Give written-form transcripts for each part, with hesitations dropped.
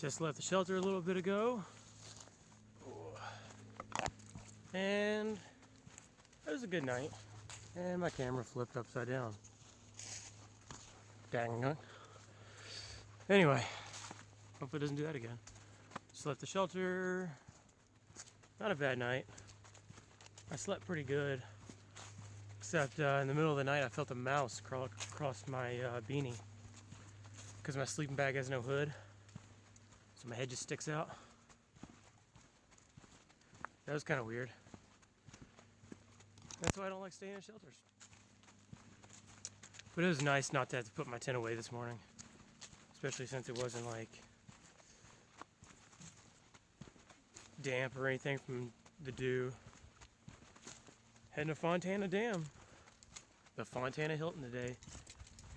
Just left the shelter a little bit ago. And it was a good night. And my camera flipped upside down. Dang it. Anyway, hope it doesn't do that again. Just left the shelter. Not a bad night. I slept pretty good. Except in the middle of the night I felt a mouse crawl across my beanie. Because my sleeping bag has no hood. So my head just sticks out. That was kind of weird. That's why I don't like staying in shelters. But it was nice not to have to put my tent away this morning. Especially since it wasn't like damp or anything from the dew. Heading to Fontana Dam. The Fontana Hilton today.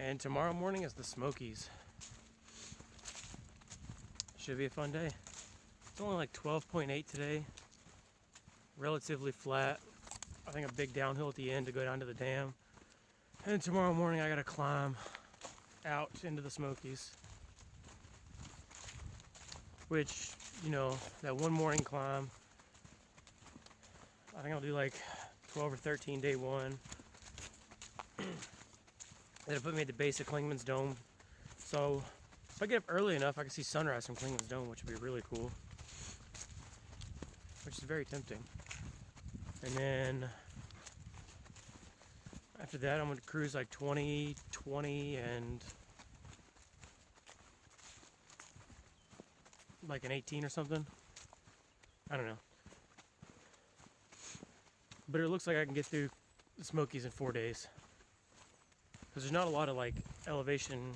And tomorrow morning is the Smokies. Should be a fun day. It's only like 12.8 today. Relatively flat. I think a big downhill at the end to go down to the dam. And tomorrow morning I gotta climb out into the Smokies. Which, you know, that one morning climb, I think I'll do like 12 or 13 day one. That'll put me at the base of Klingman's Dome. So if I get up early enough, I can see sunrise from Klingman's Dome, which would be really cool. Which is very tempting. And then after that, I'm going to cruise like 20, 20, and like an 18 or something. I don't know. But it looks like I can get through the Smokies in 4 days. Because there's not a lot of like elevation,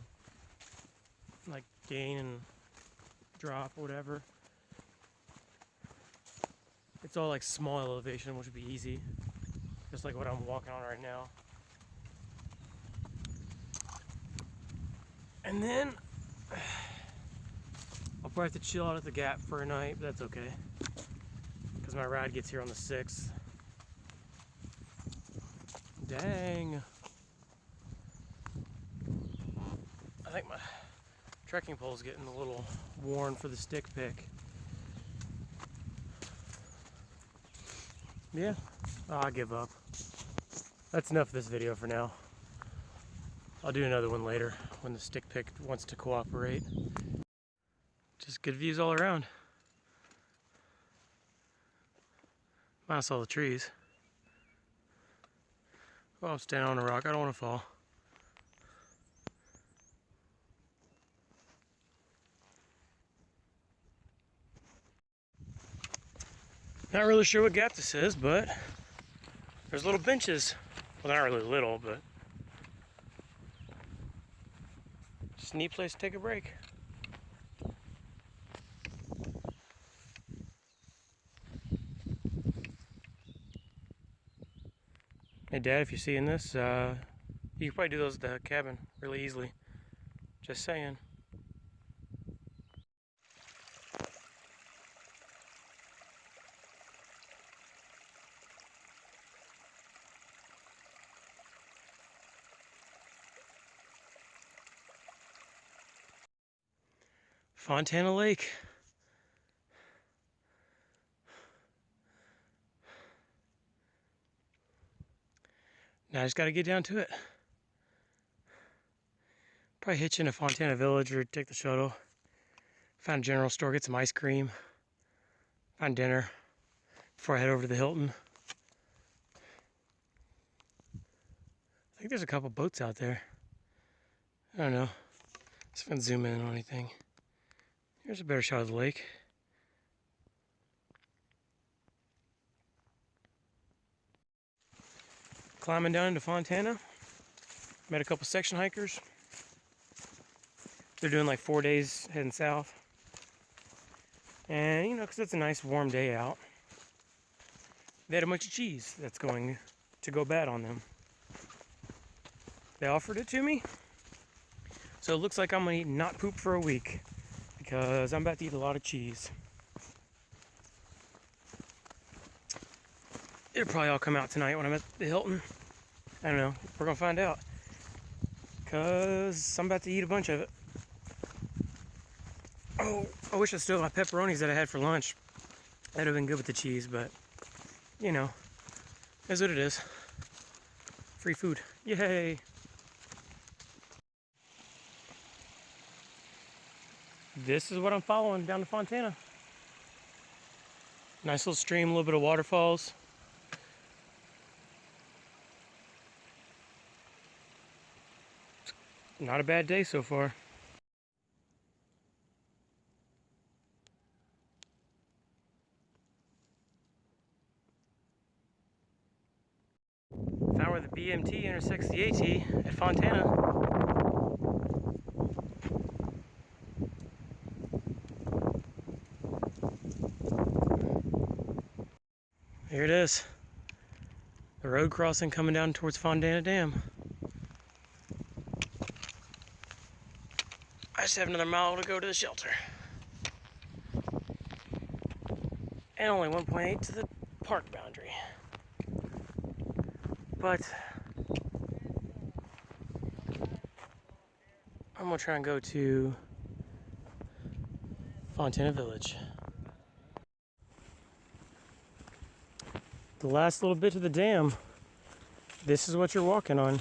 like gain and drop or whatever. It's all like small elevation, which would be easy. Just like what I'm walking on right now. And then I'll probably have to chill out at the Gap for a night, but that's okay. Because my ride gets here on the 6th. Dang. I think my trekking pole's getting a little worn for the stick pick. Yeah, I give up. That's enough of this video for now. I'll do another one later when the stick pick wants to cooperate. Just good views all around. Minus all the trees. Oh, I'm standing on a rock. I don't want to fall. Not really sure what gap this is, but there's little benches. Well, they're not really little, but just a neat place to take a break. Hey Dad, if you're seeing this, you can probably do those at the cabin really easily. Just saying. Fontana Lake. Now I just got to get down to it. Probably hitch into Fontana Village or take the shuttle. Find a general store, get some ice cream. Find dinner before I head over to the Hilton. I think there's a couple boats out there. I don't know. See if I can zoom in on anything. Here's a better shot of the lake. Climbing down into Fontana. Met a couple section hikers. They're doing like 4 days heading south. And you know, because it's a nice warm day out, they had a bunch of cheese that's going to go bad on them. They offered it to me. So it looks like I'm going to eat not poop for a week. Because I'm about to eat a lot of cheese. It'll probably all come out tonight when I'm at the Hilton. I don't know. We're going to find out. Because I'm about to eat a bunch of it. Oh, I wish I still had my pepperonis that I had for lunch. That'd have been good with the cheese, but you know, that's what it is. Free food. Yay! This is what I'm following down to Fontana. Nice little stream, a little bit of waterfalls. Not a bad day so far. Found where the BMT intersects the AT at Fontana. Here it is. The road crossing coming down towards Fontana Dam. I just have another mile to go to the shelter. And only 1.8 to the park boundary. But I'm gonna try and go to Fontana Village. The last little bit to the dam. This is what you're walking on.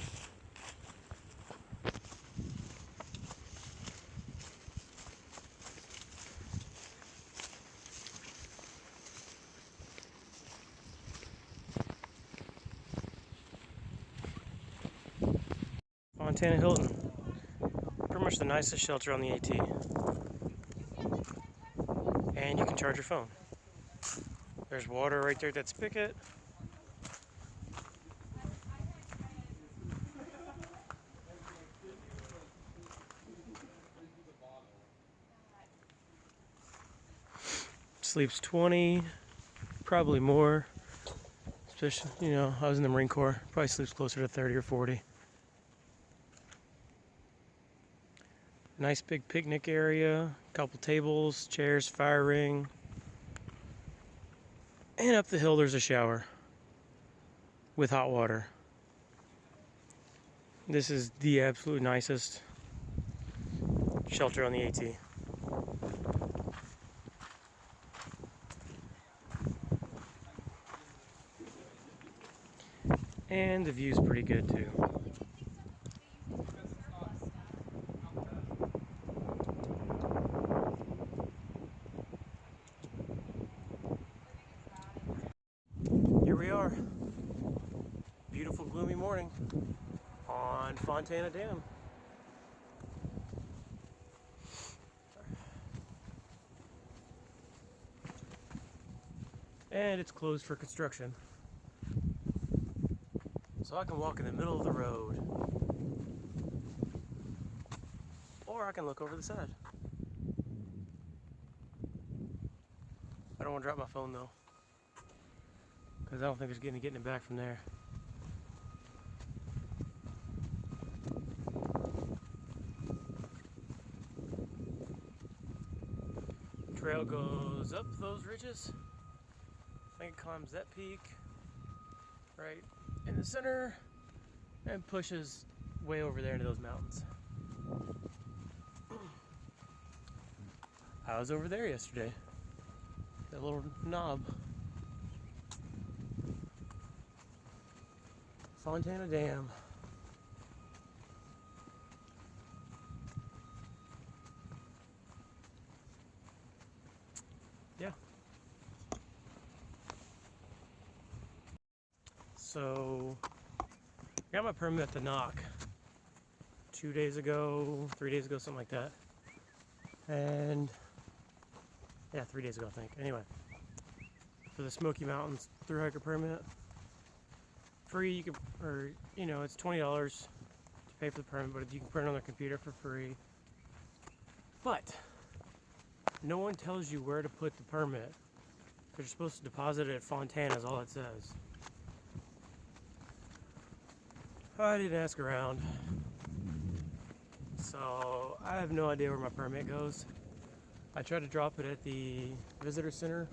Fontana Hilton. Pretty much the nicest shelter on the AT. And you can charge your phone. There's water right there at that spigot. Sleeps 20, probably more. Especially, you know, I was in the Marine Corps. Probably sleeps closer to 30 or 40. Nice big picnic area, couple tables, chairs, fire ring. And up the hill there's a shower with hot water. This is the absolute nicest shelter on the AT. And the view's pretty good too. Here we are. Beautiful gloomy morning on Fontana Dam. And it's closed for construction. So I can walk in the middle of the road. Or I can look over the side. I don't want to drop my phone though, because I don't think there's getting it back from there. Trail goes up those ridges. I think it climbs that peak right in the center and pushes way over there into those mountains. I was over there yesterday. That little knob. Fontana Dam. Yeah. So, got my permit at the knock 2 days ago, 3 days ago, something like that. And yeah, 3 days ago, I think. Anyway, for the Smoky Mountains thru hiker permit, free. You can, or you know, it's $20 to pay for the permit, but you can print it on their computer for free. But no one tells you where to put the permit. They're supposed to deposit it at Fontana, is all it says. I didn't ask around, so I have no idea where my permit goes. I tried to drop it at the visitor center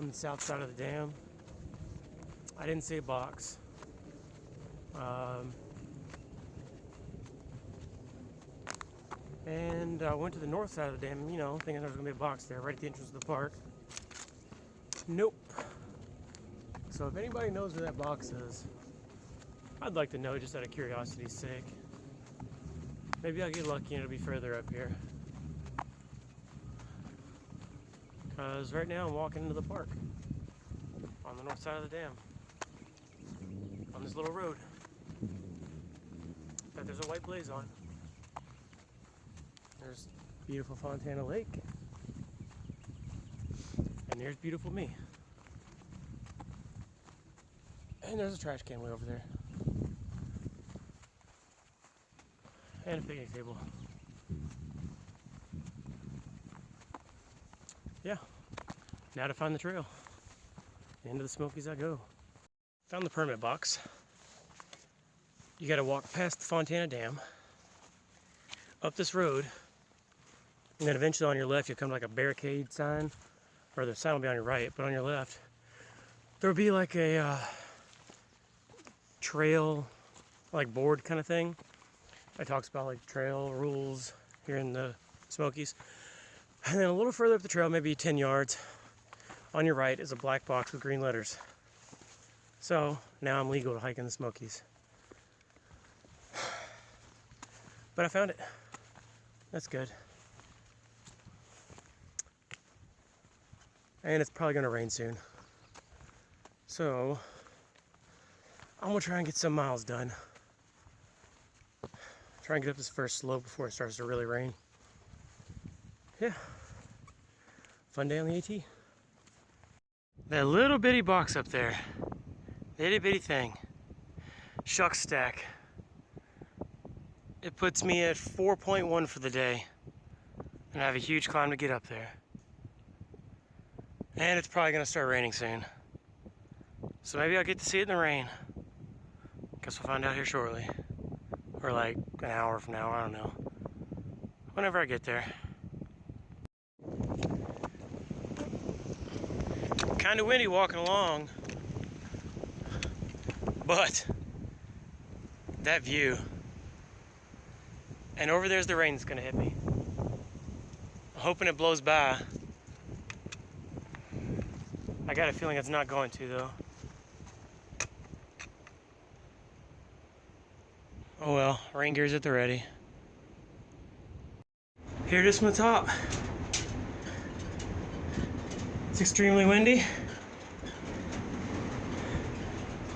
on the south side of the dam. I didn't see a box. And I went to the north side of the dam, you know, thinking there was gonna be a box there right at the entrance of the park. Nope. So if anybody knows where that box is, I'd like to know just out of curiosity's sake. Maybe I'll get lucky and it'll be further up here. Because right now I'm walking into the park on the north side of the dam. On this little road that there's a white blaze on. There's beautiful Fontana Lake. And there's beautiful me. And there's a trash can way over there. And a picnic table. Yeah. Now to find the trail. Into the Smokies I go. Found the permit box. You gotta walk past the Fontana Dam, up this road, and then eventually on your left you'll come to like a barricade sign, or the sign will be on your right, but on your left there'll be like a trail, like board kind of thing. It talks about like trail rules here in the Smokies. And then a little further up the trail, maybe 10 yards, on your right is a black box with green letters. So now I'm legal to hike in the Smokies. But I found it. That's good. And it's probably gonna rain soon. So I'm gonna try and get some miles done. Try and get up this first slope before it starts to really rain. Yeah. Fun day on the AT. That little bitty box up there. Itty bitty thing. Shuck stack. It puts me at 4.1 for the day. And I have a huge climb to get up there. And it's probably gonna start raining soon. So maybe I'll get to see it in the rain. Guess we'll find out here shortly. Or like an hour from now, I don't know. Whenever I get there. Kind of windy walking along. But that view. And over there's the rain that's gonna hit me. I'm hoping it blows by. I got a feeling it's not going to though. Oh well, rain gear's at the ready. Here it is from the top. It's extremely windy.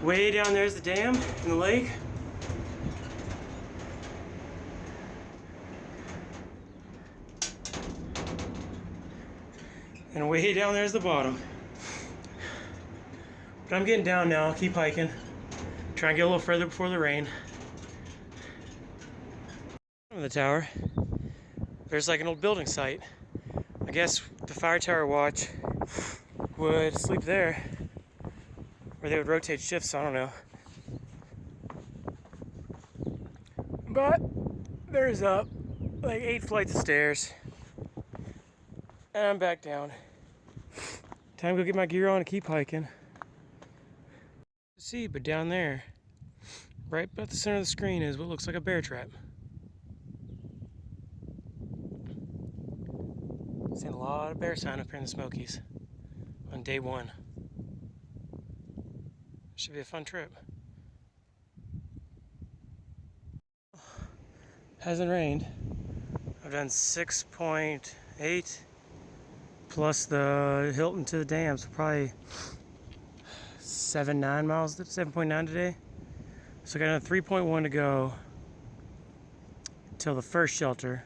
Way down there's the dam and the lake. And way down there's the bottom. But I'm getting down now, I'll keep hiking. Try and get a little further before the rain. On the tower, there's like an old building site. I guess the fire tower watch would sleep there, or they would rotate shifts, I don't know. But there's like 8 flights of stairs, and I'm back down. Time to go get my gear on and keep hiking. See, but down there, right about the center of the screen, is what looks like a bear trap. Seen a lot of bear sign up here in the Smokies on day 1. Should be a fun trip. Hasn't rained. I've done 6.8 plus the Hilton to the dam, so probably 7.9 miles, 7.9 today. So I got another 3.1 to go till the first shelter.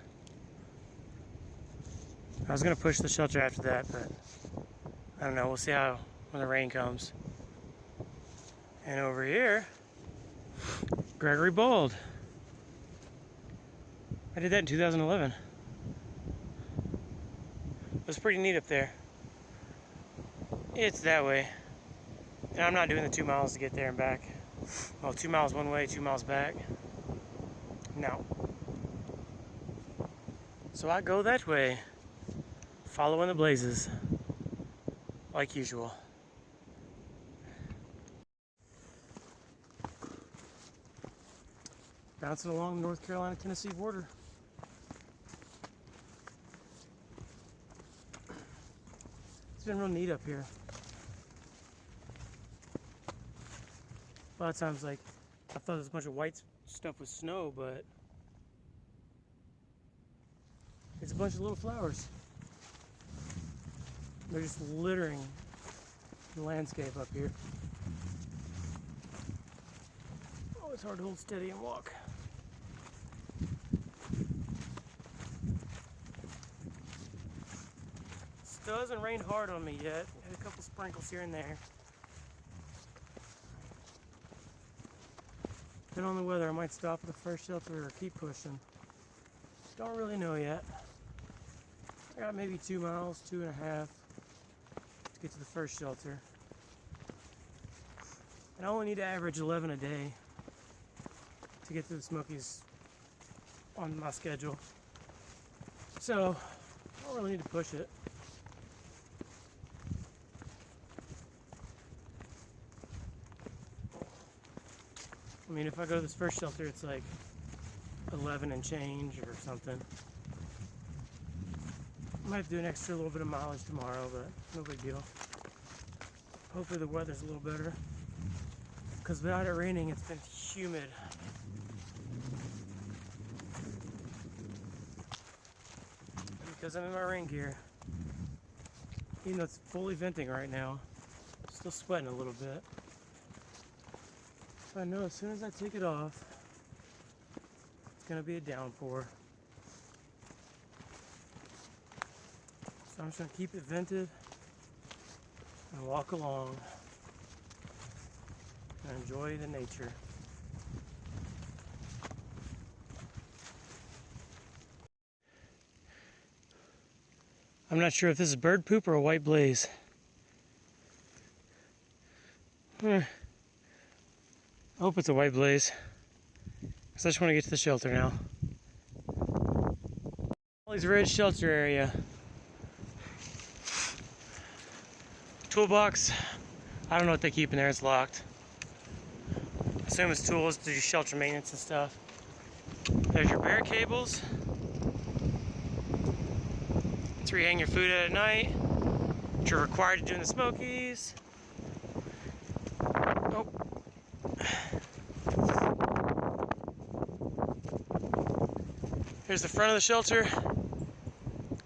I was gonna push the shelter after that, but I don't know. We'll see how when the rain comes. And over here, Gregory Bald. I did that in 2011. It was pretty neat up there. It's that way. And I'm not doing the 2 miles to get there and back. Well, 2 miles one way, 2 miles back. No. So I go that way, following the blazes, like usual. Bouncing along the North Carolina-Tennessee border. It's been real neat up here. A lot of times, like, I thought there was a bunch of white stuff with snow, but it's a bunch of little flowers. They're just littering the landscape up here. Oh, it's hard to hold steady and walk. Still hasn't rained hard on me yet. Had a couple sprinkles here and there. Depending on the weather, I might stop at the first shelter or keep pushing. Don't really know yet. I got maybe 2 miles, 2.5 to get to the first shelter. And I only need to average 11 a day to get to the Smokies on my schedule. So, I don't really need to push it. I mean, if I go to this first shelter, it's like 11 and change or something. I might do an extra little bit of mileage tomorrow, but no big deal. Hopefully the weather's a little better. Because without it raining, it's been humid. Because I'm in my rain gear, even though it's fully venting right now, I'm still sweating a little bit. I know as soon as I take it off, it's going to be a downpour. So I'm just going to keep it vented and walk along and enjoy the nature. I'm not sure if this is bird poop or a white blaze. I hope it's a white blaze, because I just want to get to the shelter now. Ollie's Ridge shelter area. Toolbox, I don't know what they keep in there, it's locked. I assume it's tools to do shelter maintenance and stuff. There's your bear cables. That's where you hang your food at night, which you're required to do in the Smokies. Oh. Here's the front of the shelter,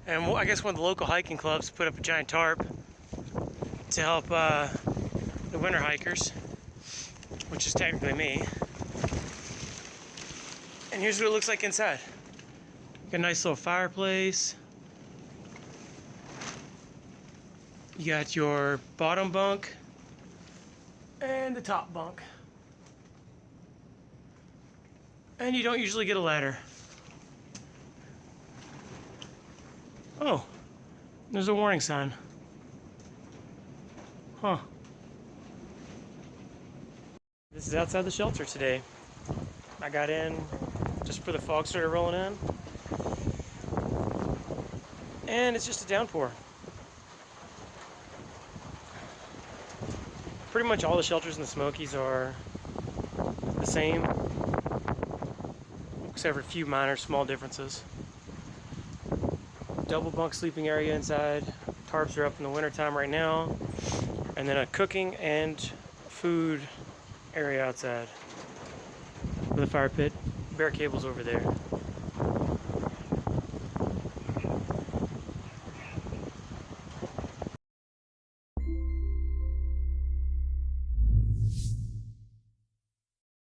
and I guess one of the local hiking clubs put up a giant tarp to help the winter hikers, which is technically me. And here's what it looks like inside. Got a nice little fireplace. You got your bottom bunk and the top bunk. And you don't usually get a ladder. Oh, there's a warning sign. Huh. This is outside the shelter today. I got in just before the fog started rolling in. And it's just a downpour. Pretty much all the shelters in the Smokies are the same, except for a few minor small differences. Double bunk sleeping area inside. Tarps are up in the wintertime right now. And then a cooking and food area outside with a fire pit. Bear cables over there.